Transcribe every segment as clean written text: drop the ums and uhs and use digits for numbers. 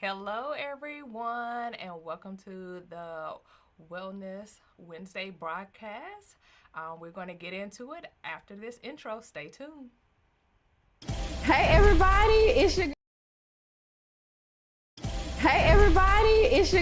Hello, everyone, and welcome to the Wellness Wednesday broadcast. We're going to get into it after this intro. Stay tuned. Hey everybody, it's your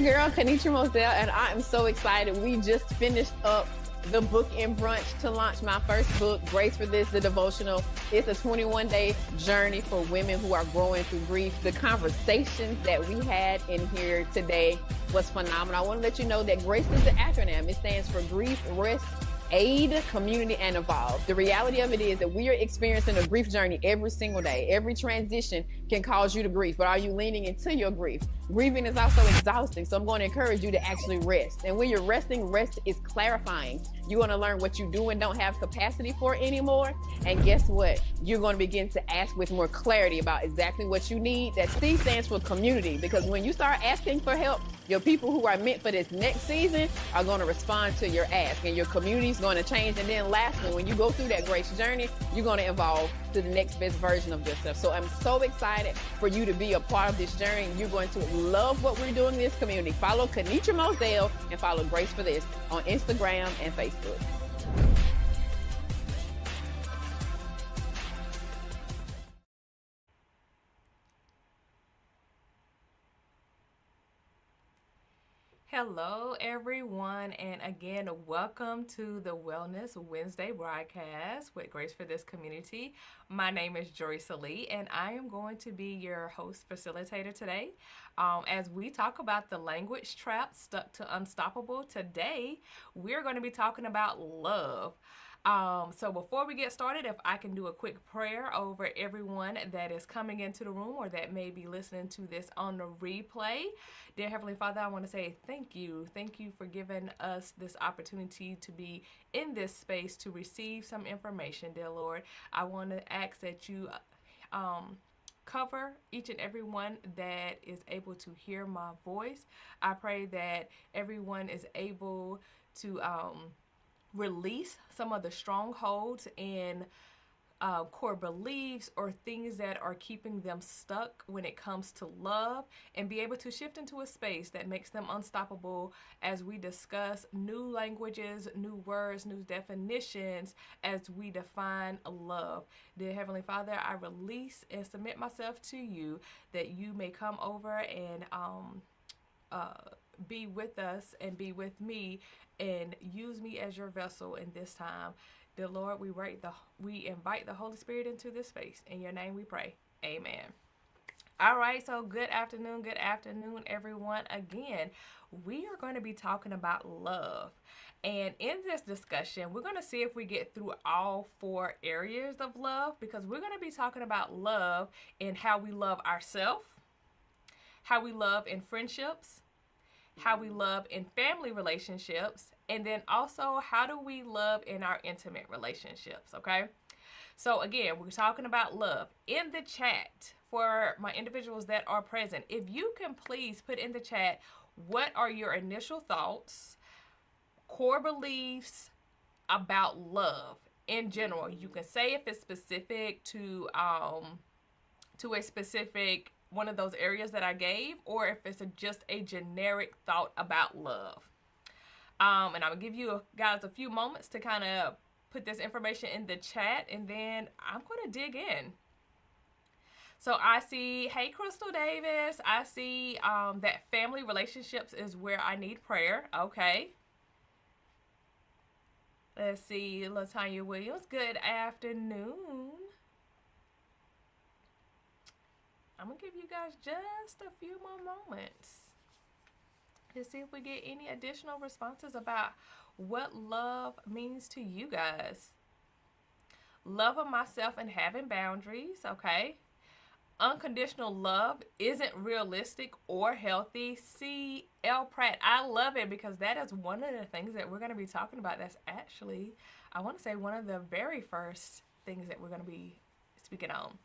girl Kanitra Moselle, and I am so excited. We just finished up the book and brunch to launch my first book, Grace for This, the devotional. It's a 21-day journey for women who are growing through grief. The conversations that we had in here today was phenomenal. I want to let you know that GRACE is the acronym. It stands for Grief, Rest, Aid, Community, and Evolve. The reality of it is that we are experiencing a grief journey every single day. Every transition can cause you to grief, but are you leaning into your grief? Grieving is also exhausting, so I'm going to encourage you to actually rest. And when you're resting, rest is clarifying. You're going to learn what you do and don't have capacity for anymore. And guess what? You're going to begin to ask with more clarity about exactly what you need. That C stands for community, because when you start asking for help, your people who are meant for this next season are going to respond to your ask, and your community is going to change. And then lastly, when you go through that grace journey, you're going to evolve to the next best version of yourself. So I'm so excited for you to be a part of this journey. You're going to love what we're doing in this community. Follow Kanitra Moselle and follow Grace for This on Instagram and Facebook. Hello, everyone, and again, welcome to the Wellness Wednesday broadcast with Grace for This community. My name is Jerecia Lee, and I am going to be your host facilitator today. As we talk about the language trap stuck to unstoppable, today we're going to be talking about love. So before we get started, if I can do a quick prayer over everyone that is coming into the room or that may be listening to this on the replay. Dear Heavenly Father, I want to say thank you. Thank you for giving us this opportunity to be in this space to receive some information, dear Lord. I want to ask that you cover each and every one that is able to hear my voice. I pray that everyone is able to release some of the strongholds and core beliefs or things that are keeping them stuck when it comes to love, and be able to shift into a space that makes them unstoppable as we discuss new languages, new words, new definitions as we define love. Dear Heavenly Father, I release and submit myself to you that you may come over and be with us and be with me and use me as your vessel in this time. Dear Lord, we invite the Holy Spirit into this space. In your name we pray. Amen. All right, so good afternoon, everyone. Again, we are going to be talking about love. And in this discussion, we're going to see if we get through all four areas of love, because we're going to be talking about love and how we love ourselves, how we love in friendships, how we love in family relationships, and then also how do we love in our intimate relationships, okay? So again, we're talking about love. In the chat, for my individuals that are present, if you can please put in the chat, what are your initial thoughts, core beliefs about love in general? You can say if it's specific to a specific one of those areas that I gave, or if it's just a generic thought about love. And I'm gonna give you guys a few moments to kind of put this information in the chat, and then I'm gonna dig in. So I see, hey, Crystal Davis, I see that family relationships is where I need prayer. Okay. Let's see, Latanya Williams, good afternoon. I'm going to give you guys just a few more moments to see if we get any additional responses about what love means to you guys. Love of myself and having boundaries, okay? Unconditional love isn't realistic or healthy. C. L. Pratt, I love it, because that is one of the things that we're going to be talking about. That's actually, I want to say, one of the very first things that we're going to be speaking on.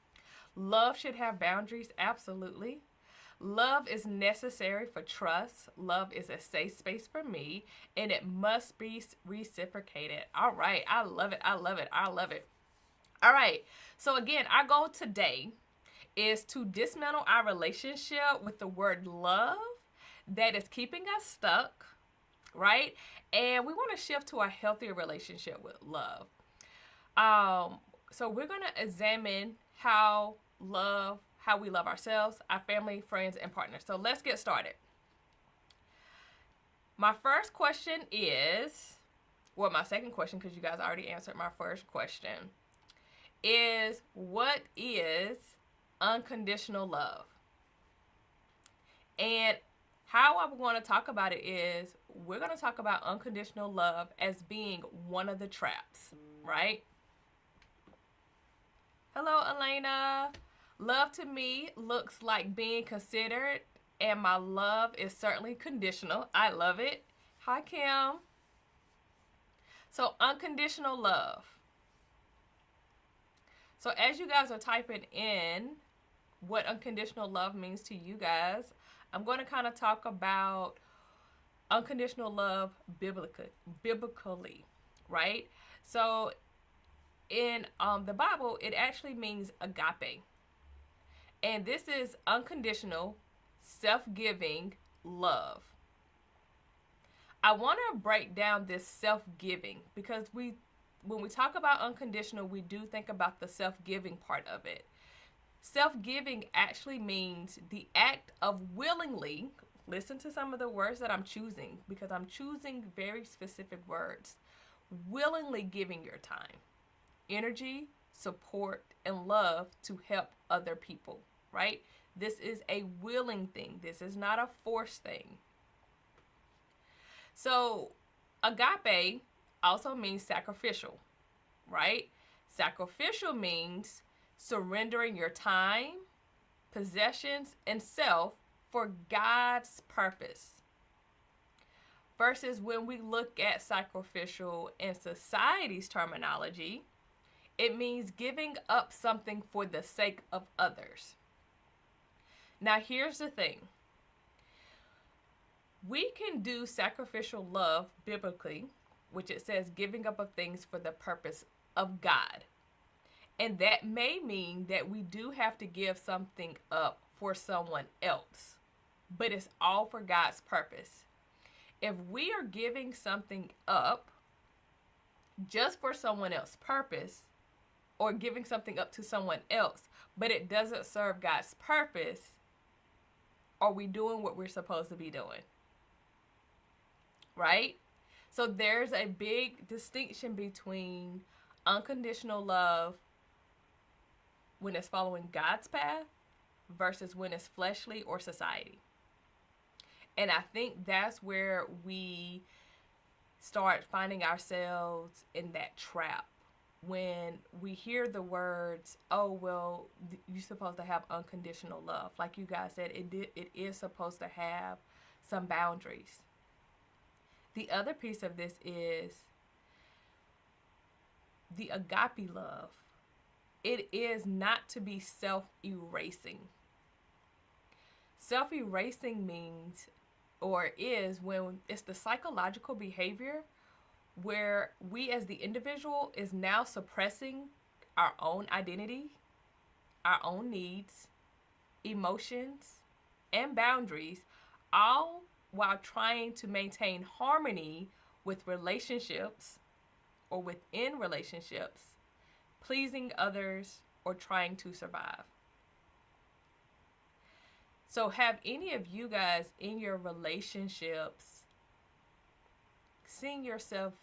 Love should have boundaries, absolutely. Love is necessary for trust. Love is a safe space for me, and it must be reciprocated. All right, I love it, I love it, I love it. All right, so again, our goal today is to dismantle our relationship with the word love that is keeping us stuck, right? And we want to shift to a healthier relationship with love. So we're going to examine how we love ourselves, our family, friends, and partners. So let's get started. My first question is, well, my second question, because you guys already answered my first question, is what is unconditional love? And how I'm going to talk about it is we're going to talk about unconditional love as being one of the traps, right? Hello, Elena. Love to me looks like being considered, and my love is certainly conditional. I love it. Hi, Kim. So, unconditional love. So, as you guys are typing in what unconditional love means to you guys, I'm going to kind of talk about unconditional love biblically, right? So, in the Bible, it actually means agape. And this is unconditional, self-giving love. I want to break down this self-giving because when we talk about unconditional, we do think about the self-giving part of it. Self-giving actually means the act of willingly, listen to some of the words that I'm choosing because I'm choosing very specific words, willingly giving your time, energy, support, and love to help other people, right? This is a willing thing. This is not a forced thing. So, agape also means sacrificial, right? Sacrificial means surrendering your time, possessions, and self for God's purpose. Versus when we look at sacrificial in society's terminology, it means giving up something for the sake of others. Now, here's the thing. We can do sacrificial love biblically, which it says giving up of things for the purpose of God. And that may mean that we do have to give something up for someone else, but it's all for God's purpose. If we are giving something up just for someone else's purpose, or giving something up to someone else, but it doesn't serve God's purpose, are we doing what we're supposed to be doing? Right? So there's a big distinction between unconditional love when it's following God's path versus when it's fleshly or society. And I think that's where we start finding ourselves in that trap. When we hear the words, oh, well, you're supposed to have unconditional love. Like you guys said, it is supposed to have some boundaries. The other piece of this is the agape love. It is not to be self-erasing. Self-erasing means, or is, when it's the psychological behavior where we as the individual is now suppressing our own identity, our own needs, emotions, and boundaries, all while trying to maintain harmony with relationships or within relationships, pleasing others, or trying to survive. So have any of you guys in your relationships seen yourself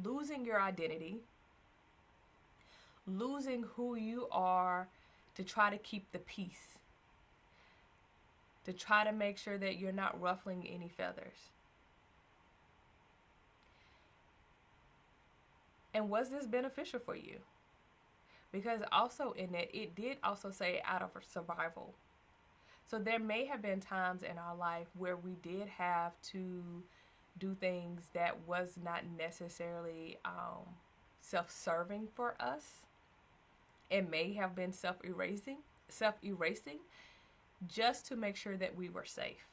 losing your identity, losing who you are to try to keep the peace, to try to make sure that you're not ruffling any feathers? And was this beneficial for you? Because also in it did also say out of survival. So there may have been times in our life where we did have to do things that was not necessarily self-serving for us. It may have been self-erasing just to make sure that we were safe.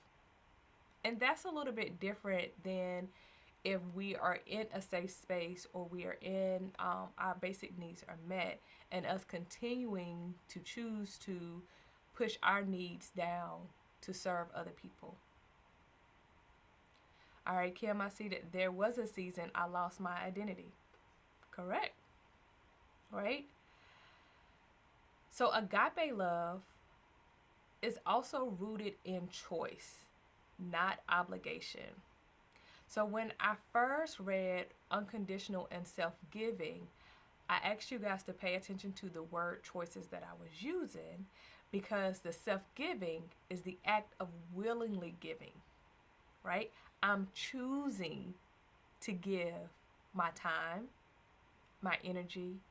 And that's a little bit different than if we are in a safe space, or we are in our basic needs are met, and us continuing to choose to push our needs down to serve other people. All right, Kim, I see that there was a season I lost my identity. Correct. Right? So agape love is also rooted in choice, not obligation. So when I first read unconditional and self-giving, I asked you guys to pay attention to the word choices that I was using, because the self-giving is the act of willingly giving, right? I'm choosing to give my time, my energy,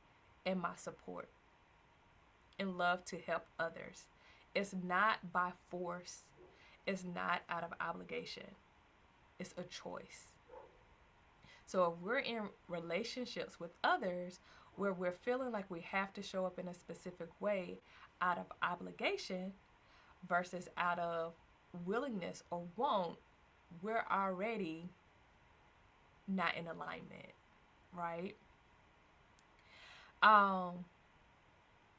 and my support and love to help others. It's not by force. It's not out of obligation. It's a choice. So if we're in relationships with others where we're feeling like we have to show up in a specific way out of obligation versus out of willingness or want, we're already not in alignment, right?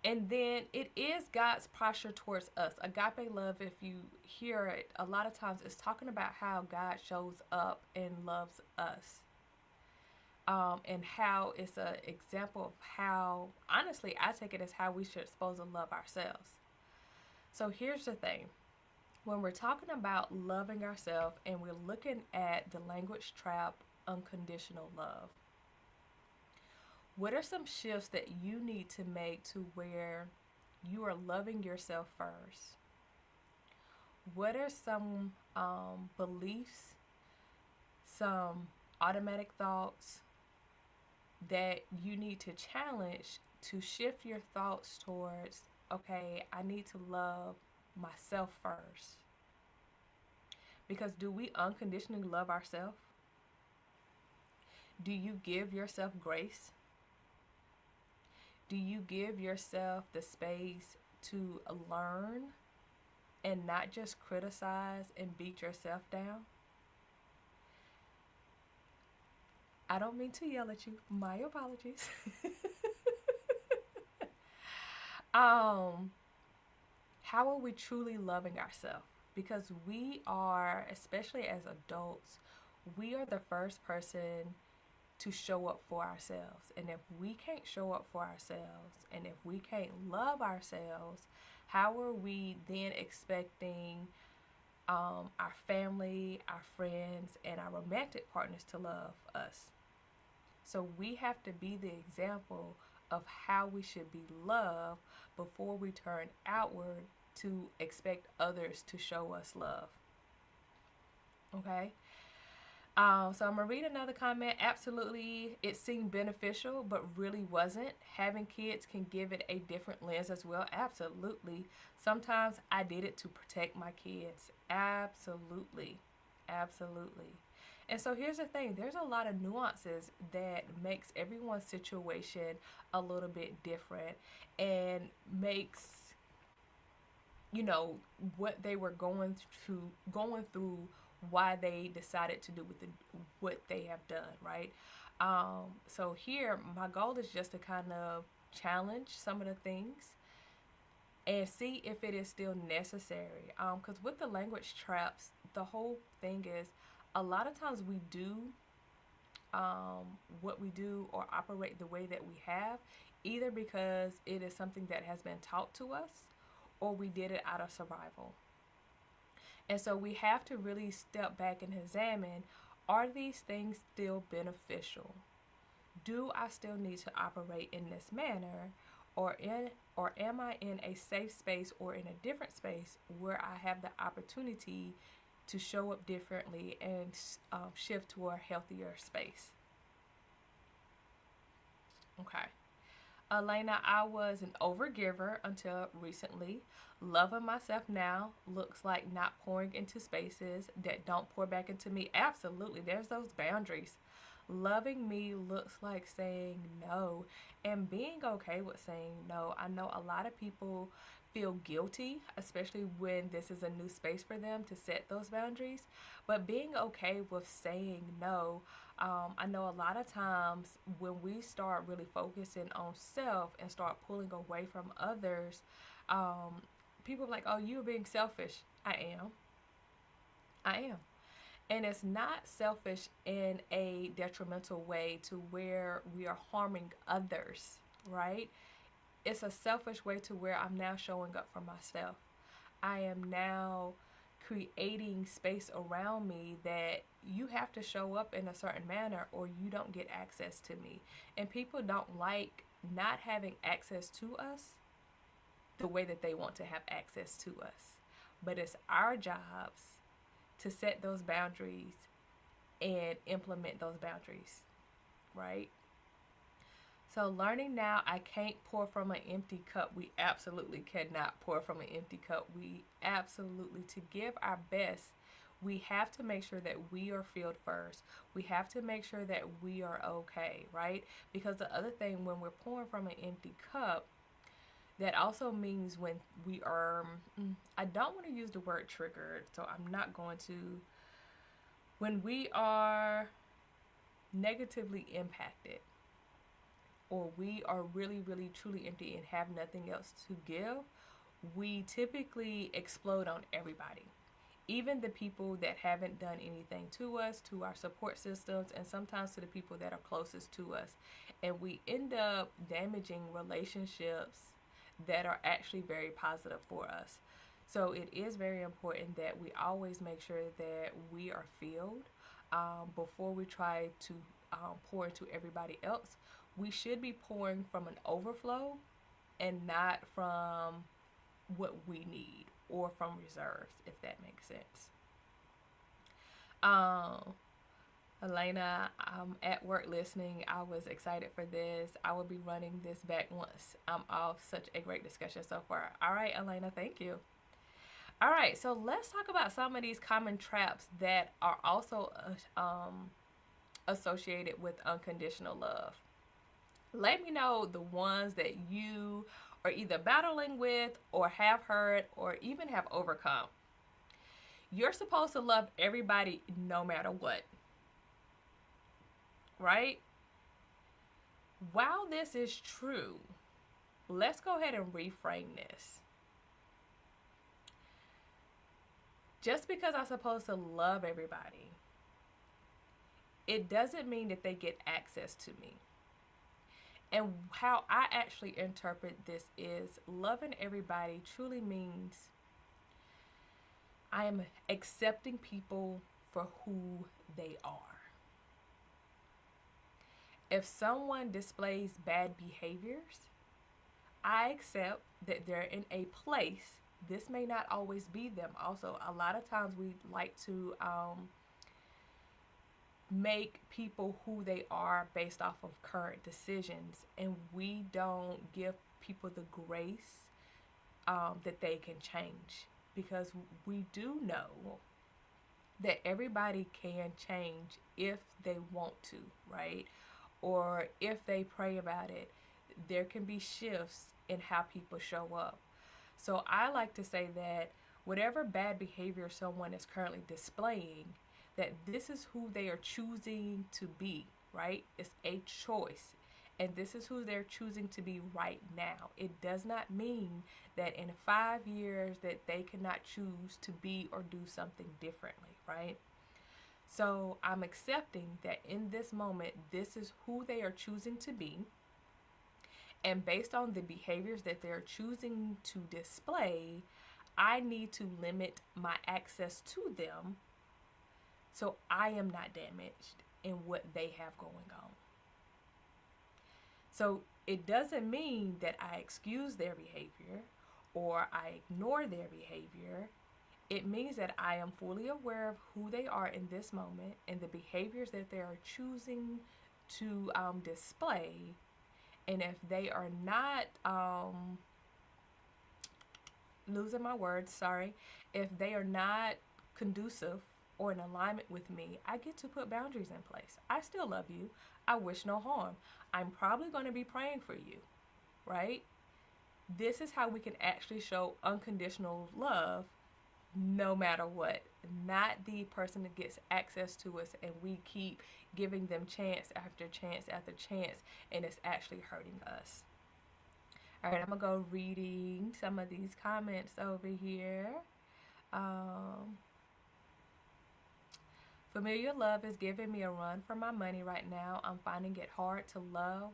And then it is God's posture towards us. Agape love, if you hear it, a lot of times it's talking about how God shows up and loves us. And how it's an example of how, honestly, I take it as how we should supposed to love ourselves. So here's the thing. When we're talking about loving ourselves and we're looking at the language trap, unconditional love, what are some shifts that you need to make to where you are loving yourself first? What are some beliefs, some automatic thoughts that you need to challenge to shift your thoughts towards, okay, I need to love myself first? Because do we unconditionally love ourselves? Do you give yourself grace? Do you give yourself the space to learn and not just criticize and beat yourself down? I don't mean to yell at you. My apologies. How are we truly loving ourselves? Because we are, especially as adults, we are the first person to show up for ourselves. And if we can't show up for ourselves, and if we can't love ourselves, how are we then expecting our family, our friends, and our romantic partners to love us? So we have to be the example of how we should be loved before we turn outward to expect others to show us love. Okay? So I'm going to read another comment. Absolutely, it seemed beneficial, but really wasn't. Having kids can give it a different lens as well. Absolutely. Sometimes I did it to protect my kids. Absolutely. Absolutely. And so here's the thing. There's a lot of nuances that makes everyone's situation a little bit different and makes, you know, what they were going through, why they decided to do what they have done, right? So here, my goal is just to kind of challenge some of the things and see if it is still necessary. Because with the language traps, the whole thing is a lot of times we do what we do or operate the way that we have, either because it is something that has been taught to us or we did it out of survival. And so we have to really step back and examine, are these things still beneficial? Do I still need to operate in this manner? Or am I in a safe space or in a different space where I have the opportunity to show up differently and shift to a healthier space? Okay. Elena, I was an overgiver until recently. Loving myself now looks like not pouring into spaces that don't pour back into me. Absolutely. There's those boundaries. Loving me looks like saying no and being okay with saying no. I know a lot of people feel guilty, especially when this is a new space for them to set those boundaries. But being okay with saying no, I know a lot of times when we start really focusing on self and start pulling away from others, um, people are like, oh, you're being selfish. I am. I am. And it's not selfish in a detrimental way to where we are harming others, right? It's a selfish way to where I'm now showing up for myself. I am now creating space around me that you have to show up in a certain manner or you don't get access to me. And people don't like not having access to us the way that they want to have access to us. But it's our jobs to set those boundaries and implement those boundaries, right? So learning now, I can't pour from an empty cup. We absolutely cannot pour from an empty cup. We absolutely, to give our best, we have to make sure that we are filled first. We have to make sure that we are okay, right? Because the other thing, when we're pouring from an empty cup, that also means when we are, I don't want to use the word triggered, so I'm not going to, when we are negatively impacted, or we are really, really, truly empty and have nothing else to give, we typically explode on everybody. Even the people that haven't done anything to us, to our support systems, and sometimes to the people that are closest to us. And we end up damaging relationships that are actually very positive for us. So it is very important that we always make sure that we are filled before we try to pour into everybody else. We should be pouring from an overflow and not from what we need or from reserves, if that makes sense. Elena, I'm at work listening. I was excited for this. I will be running this back once I'm off. Such a great discussion so far. All right, Elena, thank you. All right, so let's talk about some of these common traps that are also associated with unconditional love. Let me know the ones that you are either battling with or have heard or even have overcome. You're supposed to love everybody no matter what. Right? While this is true, let's go ahead and reframe this. Just because I'm supposed to love everybody, it doesn't mean that they get access to me. And how I actually interpret this is loving everybody truly means I am accepting people for who they are. If someone displays bad behaviors, I accept that they're in a place. This may not always be them. Also, a lot of times we like to make people who they are based off of current decisions, and we don't give people the grace that they can change, because we do know that everybody can change if they want to, right? Or if they pray about it, there can be shifts in how people show up. So I like to say that whatever bad behavior someone is currently displaying, that this is who they are choosing to be, right? It's a choice. And this is who they're choosing to be right now. It does not mean that in 5 years that they cannot choose to be or do something differently, right? So I'm accepting that in this moment, this is who they are choosing to be. And based on the behaviors that they're choosing to display, I need to limit my access to them so I am not damaged in what they have going on. So it doesn't mean that I excuse their behavior or I ignore their behavior. It means that I am fully aware of who they are in this moment and the behaviors that they are choosing to display. And if they are not, losing my words, sorry, if they are not conducive or in alignment with me, I get to put boundaries in place. I still love you. I wish no harm. I'm probably going to be praying for you, right? This is how we can actually show unconditional love no matter what. Not the person that gets access to us and we keep giving them chance after chance after chance, and it's actually hurting us. All right, I'm going to go reading some of these comments over here. Familiar love is giving me a run for my money right now. I'm finding it hard to love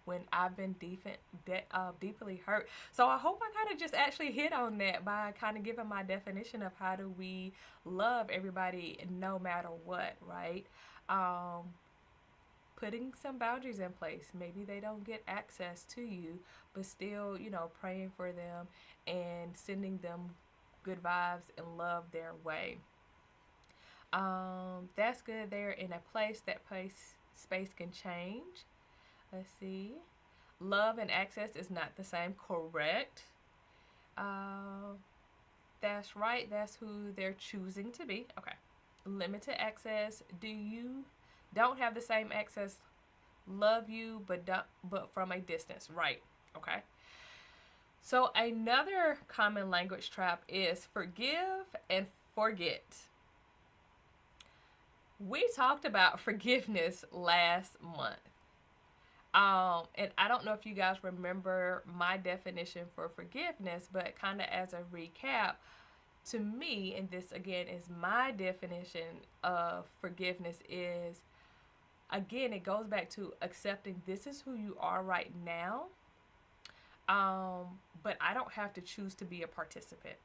when I've been deeply hurt. So I hope I kind of just actually hit on that by kind of giving my definition of how do we love everybody no matter what, right? Putting some boundaries in place. Maybe they don't get access to you, but still, praying for them and sending them good vibes and love their way. That's good. They're in a place. That space can change. Let's see. Love and access is not the same. Correct. That's right. That's who they're choosing to be. Okay. Limited access. Don't have the same access. Love you, but from a distance. Right. Okay. So another common language trap is forgive and forget. We talked about forgiveness last month. And I don't know if you guys remember my definition for forgiveness, but kind of as a recap, to me, and this again is my definition of forgiveness, is, again, it goes back to accepting this is who you are right now, but I don't have to choose to be a participant.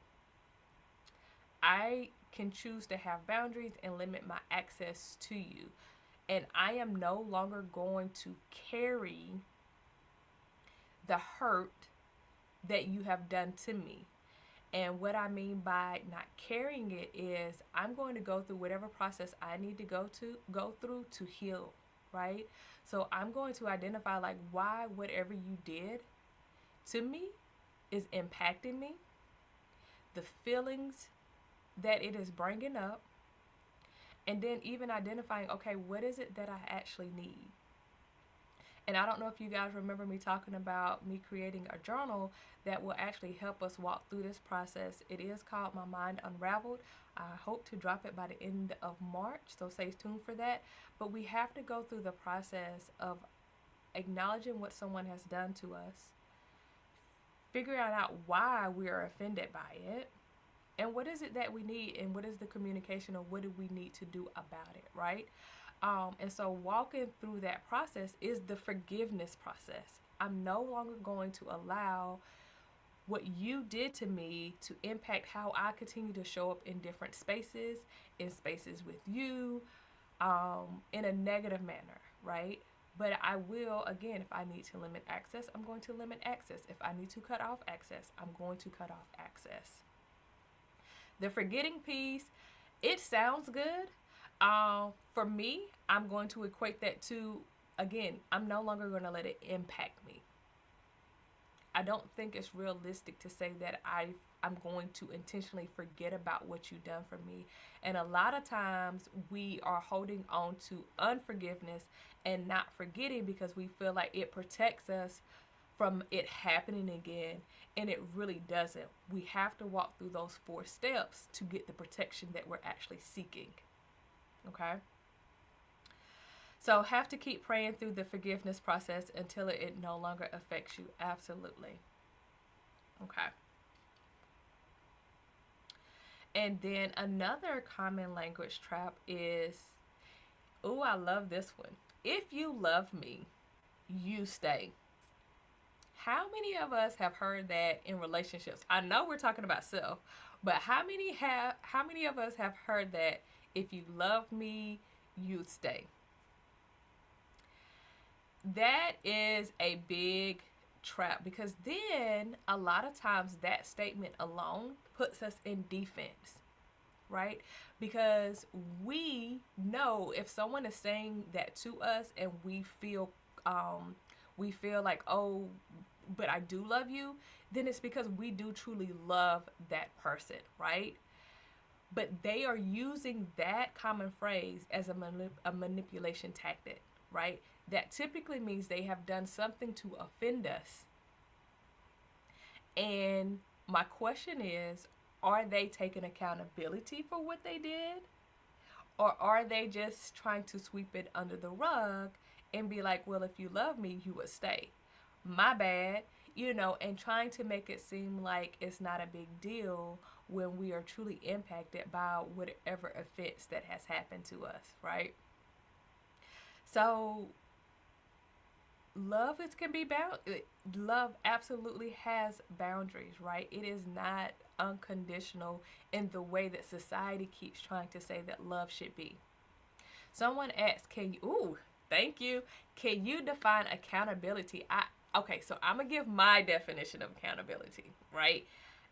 I can choose to have boundaries and limit my access to you. And I am no longer going to carry the hurt that you have done to me. And what I mean by not carrying it is I'm going to go through whatever process I need to go through to heal, right? So I'm going to identify like why whatever you did to me is impacting me, the feelings that it is bringing up, and then even identifying, okay, what is it that I actually need? And I don't know if you guys remember me talking about me creating a journal that will actually help us walk through this process. It is called My Mind Unraveled. I hope to drop it by the end of March, so stay tuned for that. But we have to go through the process of acknowledging what someone has done to us, figuring out why we are offended by it, and what is it that we need, and what is the communication, or what do we need to do about it, right? And so walking through that process is the forgiveness process. I'm no longer going to allow what you did to me to impact how I continue to show up in different spaces, in spaces with you, in a negative manner, right? But I will, again, if I need to limit access, I'm going to limit access. If I need to cut off access, I'm going to cut off access. The forgetting piece, it sounds good. For me, I'm going to equate that to, again, I'm no longer going to let it impact me. I don't think it's realistic to say that I'm going to intentionally forget about what you've done for me. And a lot of times we are holding on to unforgiveness and not forgetting because we feel like it protects us from it happening again, and it really doesn't. We have to walk through those 4 steps to get the protection that we're actually seeking. Okay? So have to keep praying through the forgiveness process until it no longer affects you. Absolutely. Okay. And then another common language trap is, oh, I love this one. If you love me, you stay. How many of us have heard that in relationships? I know we're talking about self, but how many of us have heard that if you love me, you stay? That is a big trap, because then a lot of times that statement alone puts us in defense, right? Because we know if someone is saying that to us and we feel like, oh, but I do love you, then it's because we do truly love that person, right? But they are using that common phrase as a manipulation tactic, right? That typically means they have done something to offend us. And my question is, are they taking accountability for what they did? Or are they just trying to sweep it under the rug and be like, well, if you love me, you would stay. My bad, and trying to make it seem like it's not a big deal when we are truly impacted by whatever offense that has happened to us, right? So love absolutely has boundaries, right? It is not unconditional in the way that society keeps trying to say that love should be. Someone asked, thank you. Can you define accountability? Okay, so I'm gonna give my definition of accountability, right?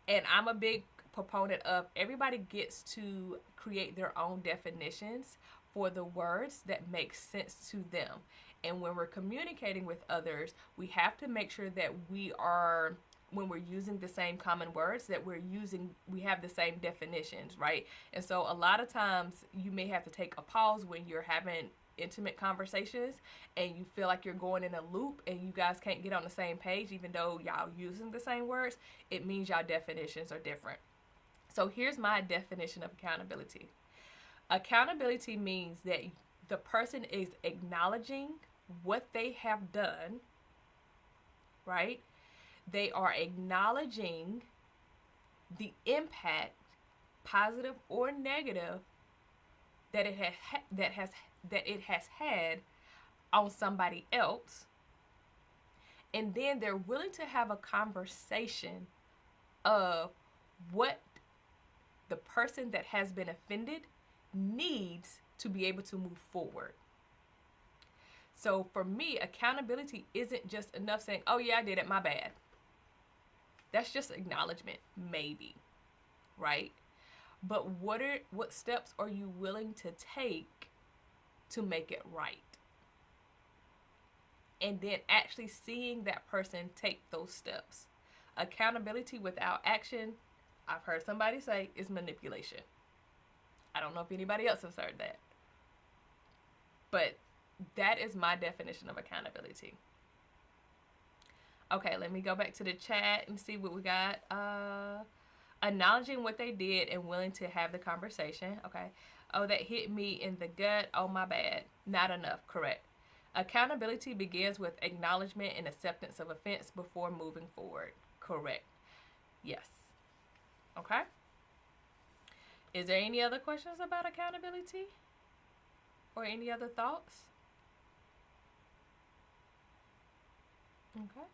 And I'm a big proponent of everybody gets to create their own definitions for the words that make sense to them. And when we're communicating with others, we have to make sure that when we're using the same common words, that we have the same definitions, right? And so a lot of times you may have to take a pause when you're having intimate conversations and you feel like you're going in a loop and you guys can't get on the same page even though y'all using the same words. It means y'all definitions are different. So here's my definition of accountability. Accountability means that the person is acknowledging what they have done, right? They are acknowledging the impact, positive or negative, that it has had on somebody else, and then they're willing to have a conversation of what the person that has been offended needs to be able to move forward. So for me, accountability isn't just enough saying, oh yeah, I did it, my bad. That's just acknowledgement, maybe, right? But what steps are you willing to take to make it right? And then actually seeing that person take those steps. Accountability without action, I've heard somebody say, is manipulation. I don't know if anybody else has heard that. But that is my definition of accountability. Okay, let me go back to the chat and see what we got. Acknowledging what they did and willing to have the conversation. Okay. Oh, that hit me in the gut. Oh, my bad. Not enough. Correct. Accountability begins with acknowledgement and acceptance of offense before moving forward. Correct. Yes. Okay. Is there any other questions about accountability? Or any other thoughts? Okay.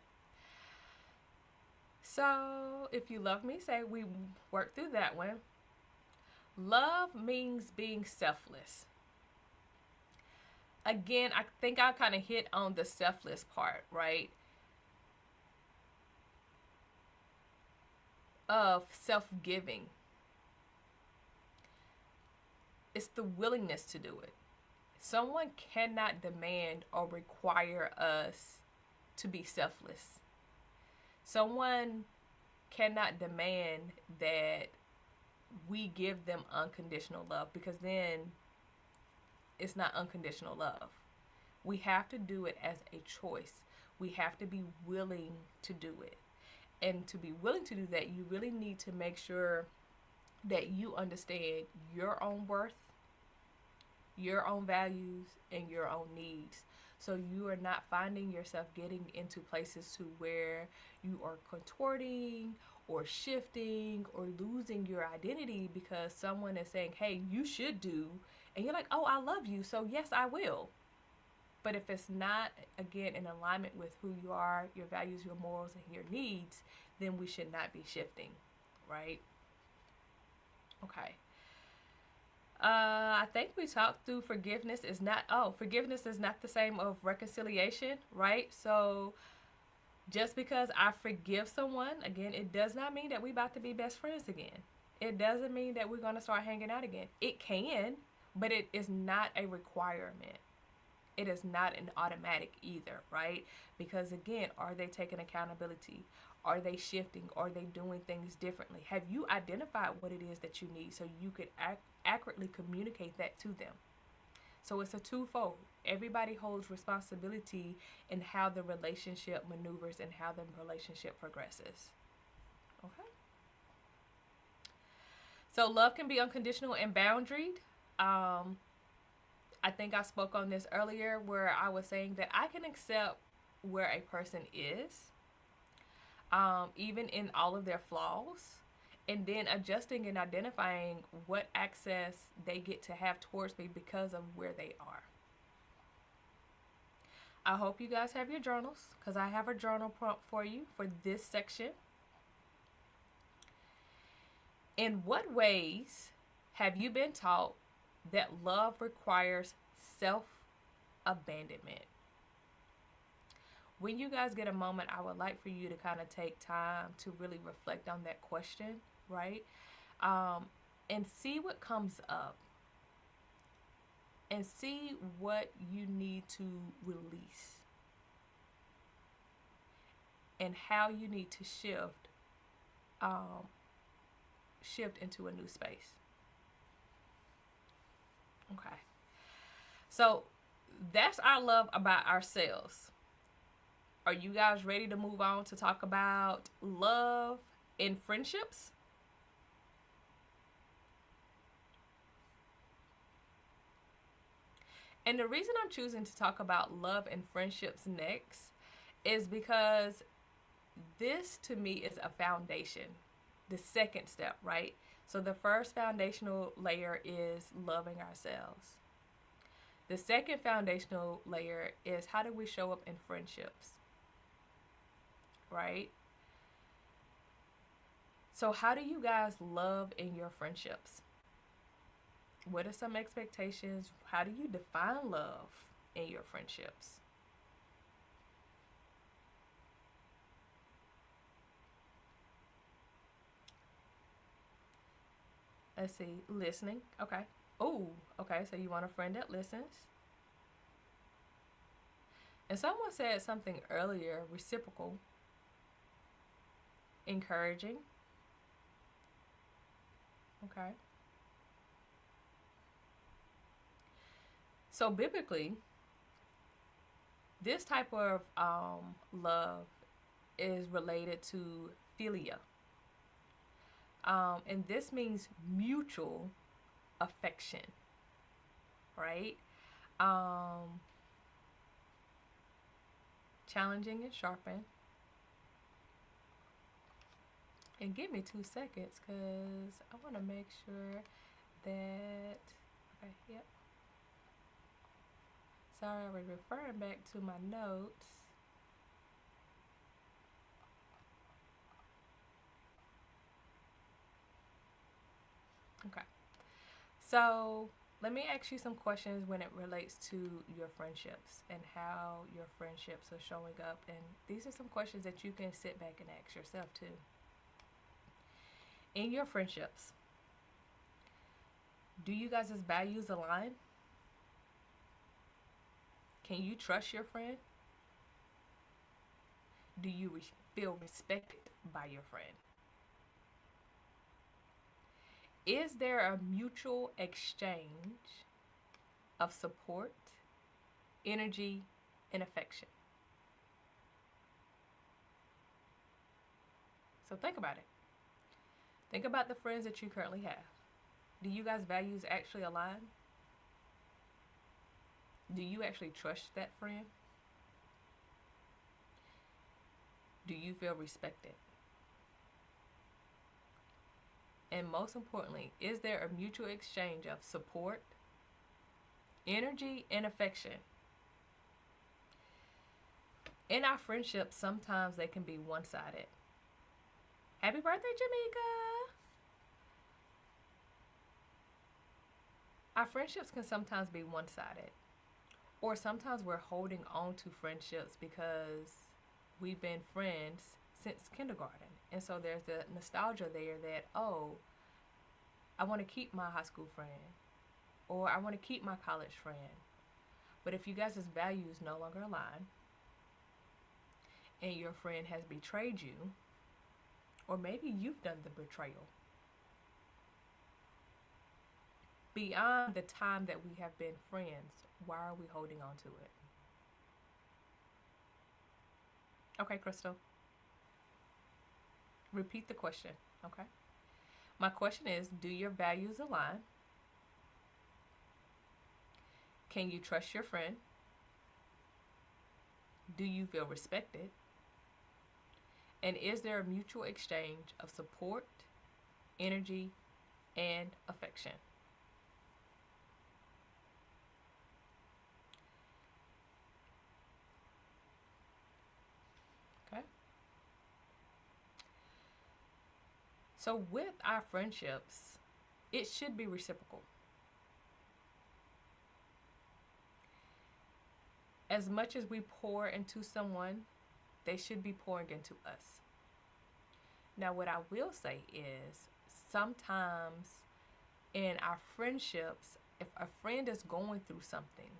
So, if you love me, say we work through that one. Love means being selfless. Again, I think I kind of hit on the selfless part, right? Of self-giving. It's the willingness to do it. Someone cannot demand or require us to be selfless. Someone cannot demand that we give them unconditional love, because then it's not unconditional love. We have to do it as a choice. We have to be willing to do it. And to be willing to do that, you really need to make sure that you understand your own worth, your own values, and your own needs. So you are not finding yourself getting into places to where you are contorting or shifting or losing your identity because someone is saying, hey, you should do. And you're like, oh, I love you, so yes, I will. But if it's not, again, in alignment with who you are, your values, your morals, and your needs, then we should not be shifting, right? Okay. I think we talked through forgiveness is not the same of reconciliation, right? So just because I forgive someone, again, it does not mean that we about to be best friends again. It doesn't mean that we're going to start hanging out again. It can, but it is not a requirement. It is not an automatic either, right? Because again, are they taking accountability? Are they shifting? Are they doing things differently? Have you identified what it is that you need so you could accurately communicate that to them? So it's a twofold. Everybody holds responsibility in how the relationship maneuvers and how the relationship progresses. Okay. So love can be unconditional and boundaried. I think I spoke on this earlier where I was saying that I can accept where a person is, even in all of their flaws, and then adjusting and identifying what access they get to have towards me because of where they are. I hope you guys have your journals, because I have a journal prompt for you for this section. In what ways have you been taught that love requires self-abandonment? When you guys get a moment, I would like for you to kind of take time to really reflect on that question, right? And see what comes up. And see what you need to release. And how you need to shift into a new space. Okay. So that's our love about ourselves. Are you guys ready to move on to talk about love in friendships? And the reason I'm choosing to talk about love and friendships next is because this to me is a foundation, the second step, right? So the first foundational layer is loving ourselves. The second foundational layer is how do we show up in friendships, right? So how do you guys love in your friendships? What are some expectations? How do you define love in your friendships? Let's see, listening. Okay. Oh, okay. So you want a friend that listens. And someone said something earlier, reciprocal, encouraging. Okay. So biblically, this type of love is related to philia. And this means mutual affection, right? Challenging and sharpen. And give me 2 seconds because I want to make sure that, okay, yep. Sorry, I was referring back to my notes. Okay. So let me ask you some questions when it relates to your friendships and how your friendships are showing up. And these are some questions that you can sit back and ask yourself too. In your friendships, do you guys' values align? Can you trust your friend? Do you feel respected by your friend? Is there a mutual exchange of support, energy, and affection? So think about it. Think about the friends that you currently have. Do you guys' values actually align? Do you actually trust that friend? Do you feel respected? And most importantly, is there a mutual exchange of support, energy, and affection? In our friendships, sometimes they can be one-sided. Happy birthday, Jamaica! Our friendships can sometimes be one-sided. Or sometimes we're holding on to friendships because we've been friends since kindergarten. And so there's the nostalgia there that, oh, I want to keep my high school friend. Or I want to keep my college friend. But if you guys' values no longer align and your friend has betrayed you, Or maybe you've done the betrayal. Beyond the time that we have been friends, why are we holding on to it? Okay, Crystal. Repeat the question. Okay. My question is, do your values align? Can you trust your friend? Do you feel respected? And is there a mutual exchange of support, energy, and affection? Okay. So with our friendships, it should be reciprocal. As much as we pour into someone, they should be pouring into us. Now, what I will say is sometimes in our friendships, if a friend is going through something,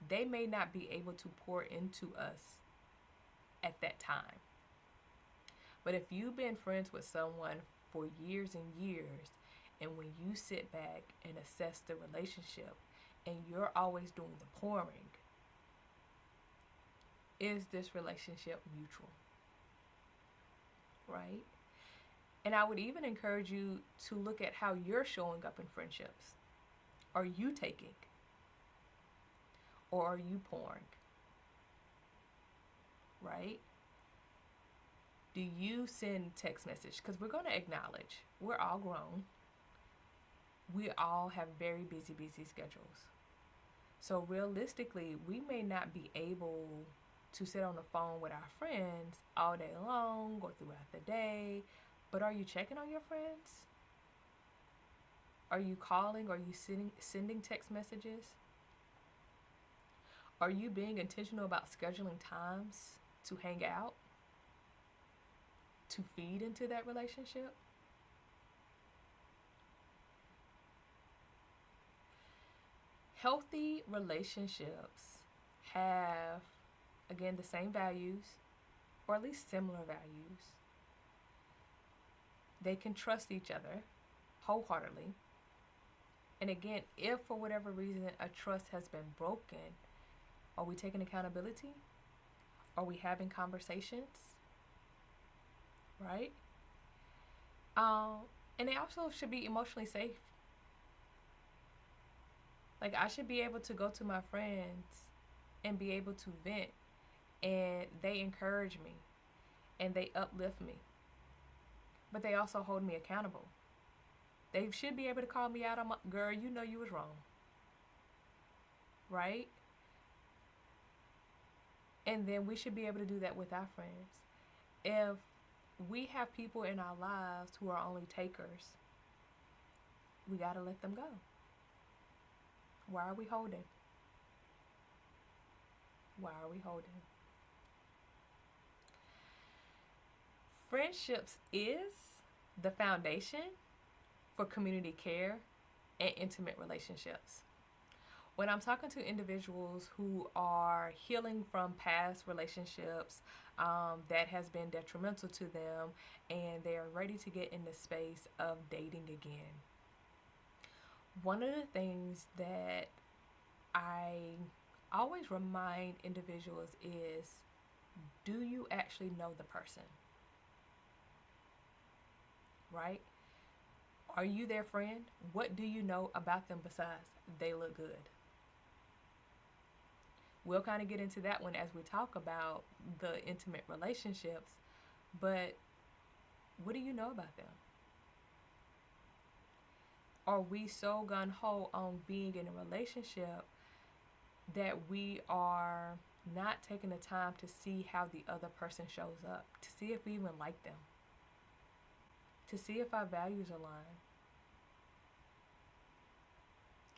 they may not be able to pour into us at that time. But if you've been friends with someone for years and years, and when you sit back and assess the relationship and you're always doing the pouring, is this relationship mutual? Right? And I would even encourage you to look at how you're showing up in friendships. Are you taking? Or are you pouring? Right? Do you send text message? Because we're going to acknowledge we're all grown. We all have very busy schedules. So realistically, we may not be able to sit on the phone with our friends all day long or throughout the day. But are you checking on your friends? Are you calling? Are you sending text messages? Are you being intentional about scheduling times to hang out? To feed into that relationship? Healthy relationships have, again, the same values, or at least similar values. They can trust each other wholeheartedly. And again, if for whatever reason a trust has been broken, are we taking accountability? Are we having conversations? Right? And they also should be emotionally safe. Like, I should be able to go to my friends and be able to vent, and they encourage me and they uplift me, but they also hold me accountable. They should be able to call me out on my, girl, you know you was wrong. Right? And then we should be able to do that with our friends. If we have people in our lives who are only takers, we got to let them go. Why are we holding? Why are we holding? Friendships is the foundation for community care and intimate relationships. When I'm talking to individuals who are healing from past relationships that has been detrimental to them, and they are ready to get in the space of dating again, one of the things that I always remind individuals is, do you actually know the person? Right? Are you their friend? What do you know about them besides they look good? We'll kind of get into that one as we talk about the intimate relationships, but what do you know about them? Are we so gung-ho on being in a relationship that we are not taking the time to see how the other person shows up, to see if we even like them, to see if our values align?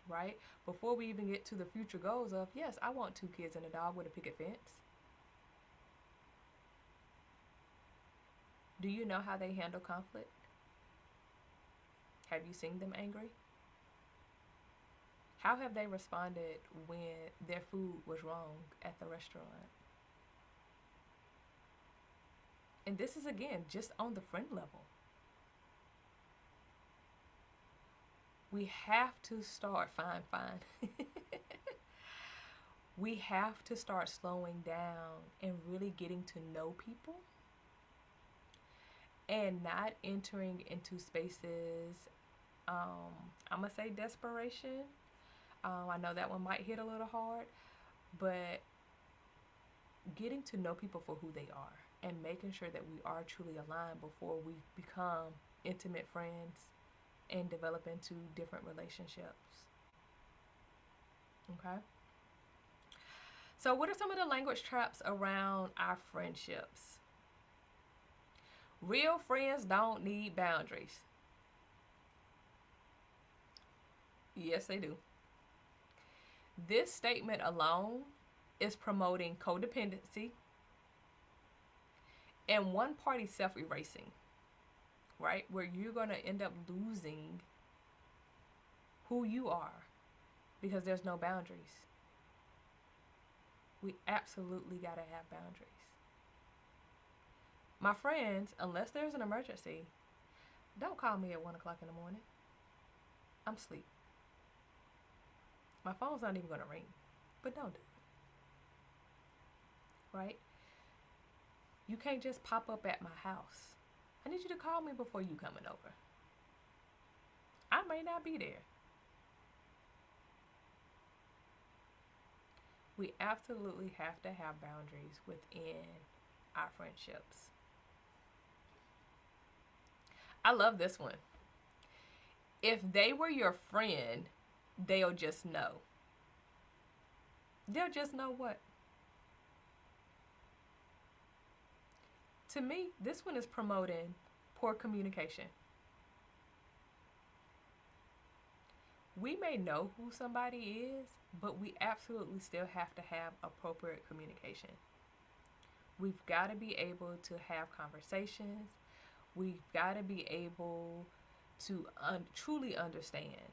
Right? Before we even get to the future goals of, yes, I want 2 kids and a dog with a picket fence. Do you know how they handle conflict? Have you seen them angry? How have they responded when their food was wrong at the restaurant? And this is, again, just on the friend level. We have to start, fine. We have to start slowing down and really getting to know people and not entering into spaces, I'm going to say desperation. I know that one might hit a little hard, but getting to know people for who they are and making sure that we are truly aligned before we become intimate friends and develop into different relationships. Okay? So, what are some of the language traps around our friendships? Real friends don't need boundaries. Yes, they do. This statement alone is promoting codependency and one party self-erasing, right? Where you're going to end up losing who you are because there's no boundaries. We absolutely got to have boundaries. My friends, unless there's an emergency, don't call me at 1 o'clock in the morning. I'm asleep. My phone's not even going to ring, but don't do it. Right? You can't just pop up at my house. I need you to call me before you coming over. I may not be there. We absolutely have to have boundaries within our friendships. I love this one. If they were your friend, they'll just know. They'll just know what? To me, this one is promoting poor communication. We may know who somebody is, but we absolutely still have to have appropriate communication. We've got to be able to have conversations. We've got to be able to truly understand.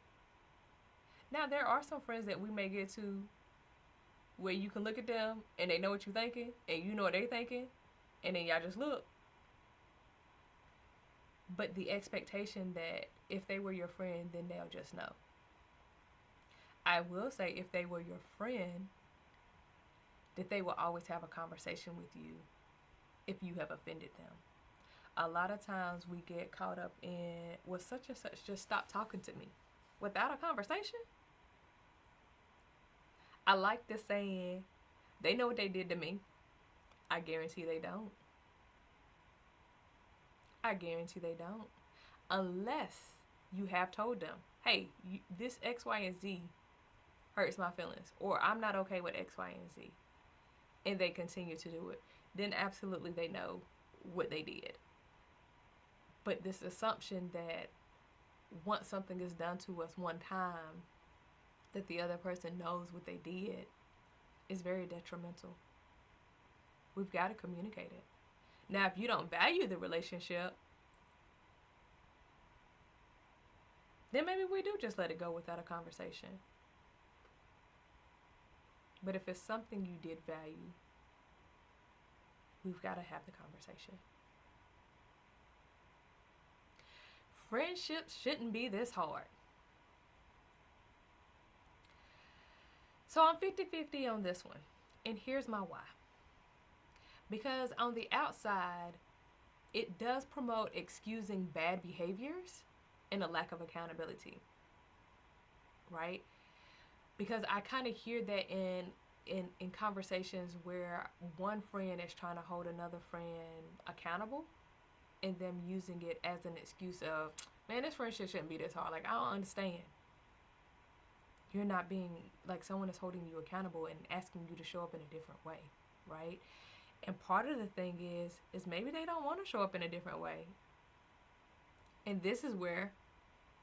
Now, there are some friends that we may get to where you can look at them and they know what you're thinking and you know what they're thinking, and then y'all just look. But the expectation that if they were your friend, then they'll just know. I will say, if they were your friend, that they will always have a conversation with you if you have offended them. A lot of times we get caught up in, well, such and such just stopped talking to me without a conversation. I like the saying, they know what they did to me. I guarantee they don't. I guarantee they don't. Unless you have told them, hey, this X, Y, and Z hurts my feelings, or I'm not okay with X, Y, and Z, and they continue to do it, then absolutely they know what they did. But this assumption that once something is done to us one time, that the other person knows what they did is very detrimental. We've got to communicate it. Now, if you don't value the relationship, then maybe we do just let it go without a conversation. But if it's something you did value, we've got to have the conversation. Friendships shouldn't be this hard. So I'm 50-50 on this one. And here's my why. Because on the outside, it does promote excusing bad behaviors and a lack of accountability. Right? Because I kind of hear that in conversations where one friend is trying to hold another friend accountable, and them using it as an excuse of, man, this friendship shouldn't be this hard. Like, I don't understand. You're not being, like, someone is holding you accountable and asking you to show up in a different way, right? And part of the thing is maybe they don't want to show up in a different way. And this is where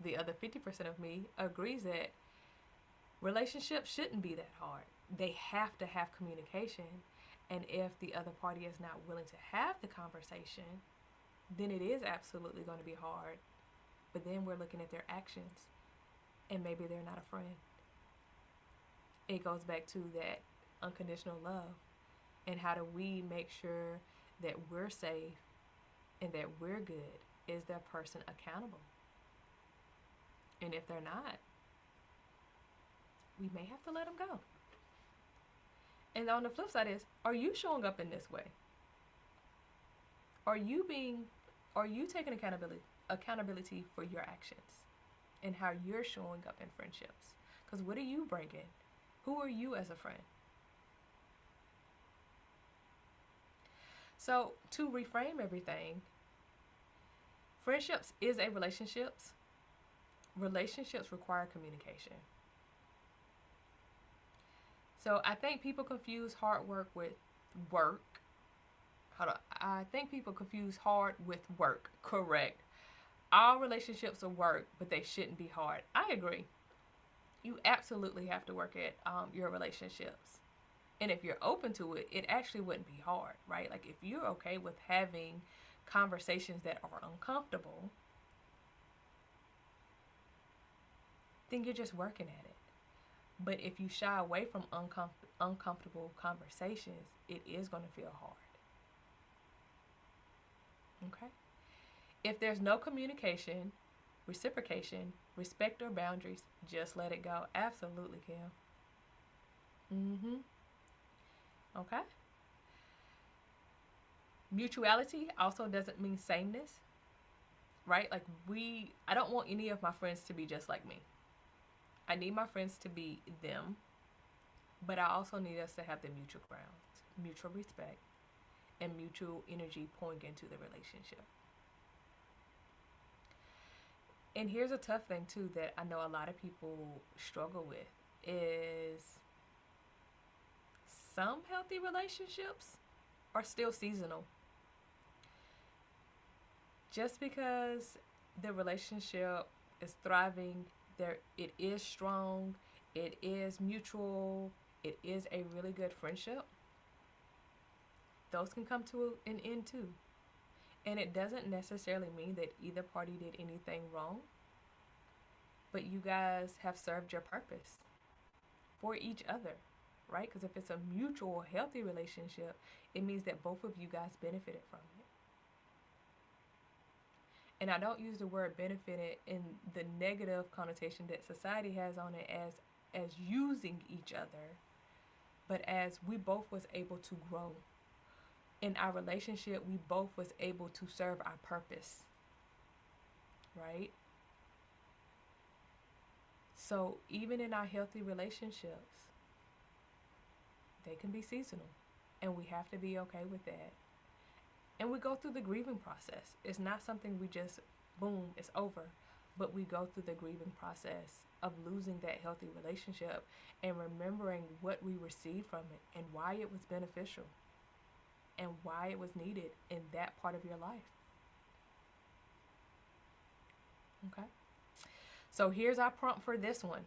the other 50% of me agrees that relationships shouldn't be that hard. They have to have communication. And if the other party is not willing to have the conversation, then it is absolutely going to be hard. But then we're looking at their actions, and maybe they're not a friend. It goes back to that unconditional love, and how do we make sure that we're safe and that we're good, is that person accountable? And if they're not, we may have to let them go. And on the flip side is, are you showing up in this way? Are you taking accountability for your actions and how you're showing up in friendships? Because what are you bringing? Who are you as a friend? So to reframe everything, friendships is a relationships. Relationships require communication. So I think people confuse hard work with work. I think people confuse hard with work. Correct. All relationships are work, but they shouldn't be hard. I agree. You absolutely have to work at your relationships. And if you're open to it, it actually wouldn't be hard, right? Like if you're okay with having conversations that are uncomfortable, then you're just working at it. But if you shy away from uncomfortable conversations, it is going to feel hard. Okay? If there's no communication, reciprocation, respect, or boundaries, just let it go. Absolutely, Kim. Okay? Mutuality also doesn't mean sameness, right? Like I don't want any of my friends to be just like me. I need my friends to be them, but I also need us to have the mutual grounds, mutual respect, and mutual energy pouring into the relationship. And here's a tough thing too that I know a lot of people struggle with is some healthy relationships are still seasonal. Just because the relationship is thriving, it is strong, it is mutual, it is a really good friendship, those can come to an end too. And it doesn't necessarily mean that either party did anything wrong, but you guys have served your purpose for each other, right? Because if it's a mutual, healthy relationship, it means that both of you guys benefited from it. And I don't use the word benefited in the negative connotation that society has on it as using each other, but as we both was able to grow. In our relationship, we both was able to serve our purpose, right? So even in our healthy relationships, they can be seasonal, and we have to be okay with that. And we go through the grieving process. It's not something we just, boom, it's over. But we go through the grieving process of losing that healthy relationship and remembering what we received from it and why it was beneficial and why it was needed in that part of your life. Okay? So here's our prompt for this one.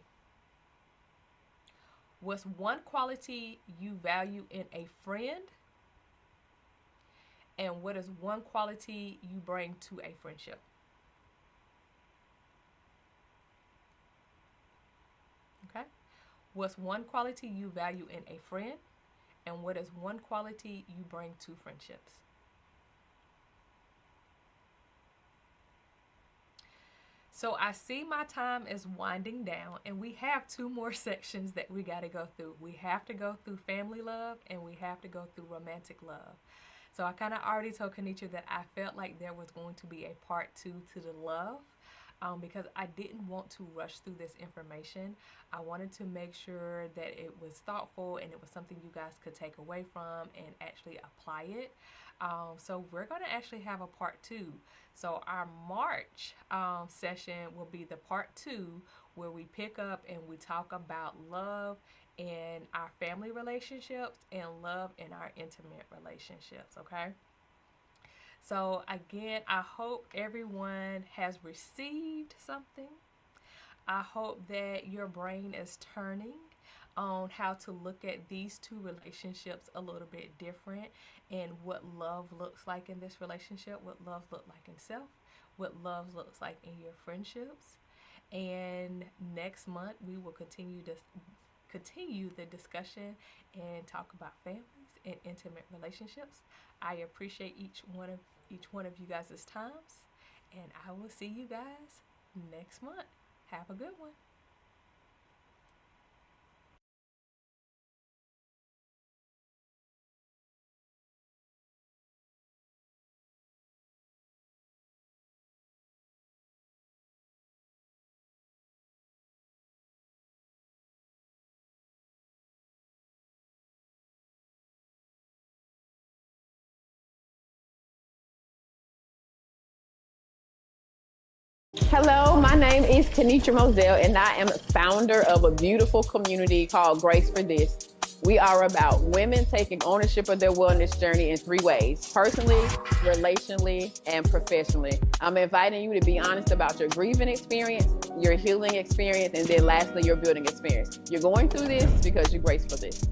What's one quality you value in a friend? And what is one quality you bring to a friendship? Okay? What's one quality you value in a friend? And what is one quality you bring to friendships? So I see my time is winding down, and we have 2 more sections that we got to go through. We have to go through family love, and we have to go through romantic love. So I kind of already told Kanisha that I felt like there was going to be a part 2 to the love, because I didn't want to rush through this information. I wanted to make sure that it was thoughtful and it was something you guys could take away from and actually apply it. So we're going to actually have a part 2. So our March session will be the part 2, where we pick up and we talk about love in our family relationships and love in our intimate relationships, okay? So again, I hope everyone has received something. I hope that your brain is turning on how to look at these 2 relationships a little bit different, and what love looks like in this relationship, what love looks like in self, what love looks like in your friendships. And next month we will continue the discussion and talk about families and intimate relationships. I appreciate each one of each one of you guys' times. And I will see you guys next month. Have a good one. Hello, my name is Kenitra Moselle, and I am founder of a beautiful community called Grace for This. We are about women taking ownership of their wellness journey in 3 ways: personally, relationally, and professionally. I'm inviting you to be honest about your grieving experience, your healing experience, and then lastly, your building experience. You're going through this because you're graced for this.